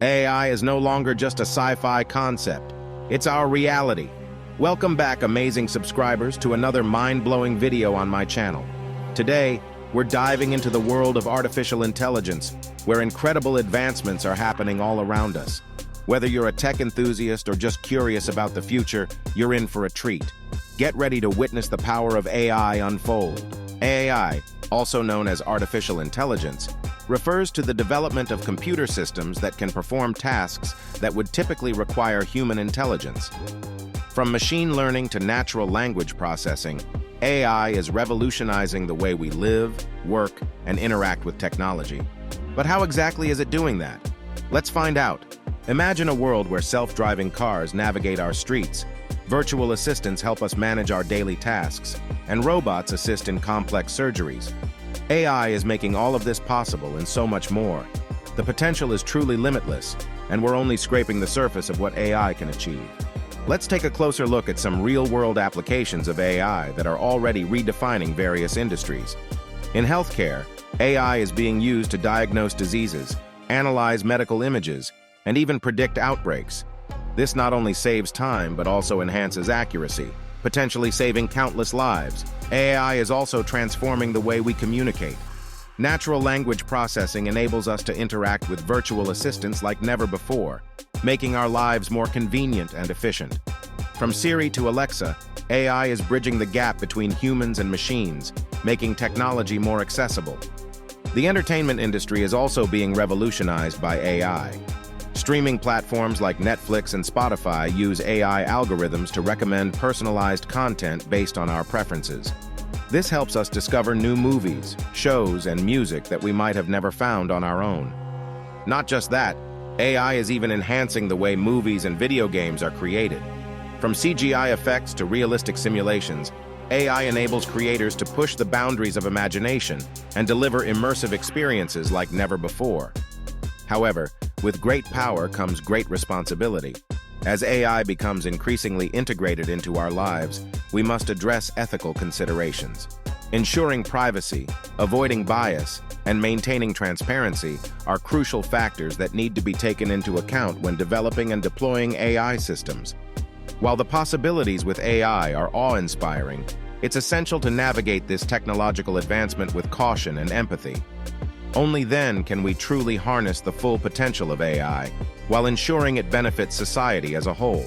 AI is no longer just a sci-fi concept. It's our reality. Welcome back, amazing subscribers, to another mind-blowing video on my channel. Today, we're diving into the world of artificial intelligence, where incredible advancements are happening all around us. Whether you're a tech enthusiast or just curious about the future, you're in for a treat. Get ready to witness the power of AI unfold. AI, also known as artificial intelligence, refers to the development of computer systems that can perform tasks that would typically require human intelligence. From machine learning to natural language processing, AI is revolutionizing the way we live, work, and interact with technology. But how exactly is it doing that? Let's find out. Imagine a world where self-driving cars navigate our streets, virtual assistants help us manage our daily tasks, and robots assist in complex surgeries. AI is making all of this possible and so much more. The potential is truly limitless, and we're only scraping the surface of what AI can achieve. Let's take a closer look at some real-world applications of AI that are already redefining various industries. In healthcare, AI is being used to diagnose diseases, analyze medical images, and even predict outbreaks. This not only saves time but also enhances accuracy, potentially saving countless lives. AI is also transforming the way we communicate. Natural language processing enables us to interact with virtual assistants like never before, making our lives more convenient and efficient. From Siri to Alexa, AI is bridging the gap between humans and machines, making technology more accessible. The entertainment industry is also being revolutionized by AI. Streaming platforms like Netflix and Spotify use AI algorithms to recommend personalized content based on our preferences. This helps us discover new movies, shows, and music that we might have never found on our own. Not just that, AI is even enhancing the way movies and video games are created. From CGI effects to realistic simulations, AI enables creators to push the boundaries of imagination and deliver immersive experiences like never before. However, with great power comes great responsibility. As AI becomes increasingly integrated into our lives, we must address ethical considerations. Ensuring privacy, avoiding bias, and maintaining transparency are crucial factors that need to be taken into account when developing and deploying AI systems. While the possibilities with AI are awe-inspiring, it's essential to navigate this technological advancement with caution and empathy. Only then can we truly harness the full potential of AI, while ensuring it benefits society as a whole.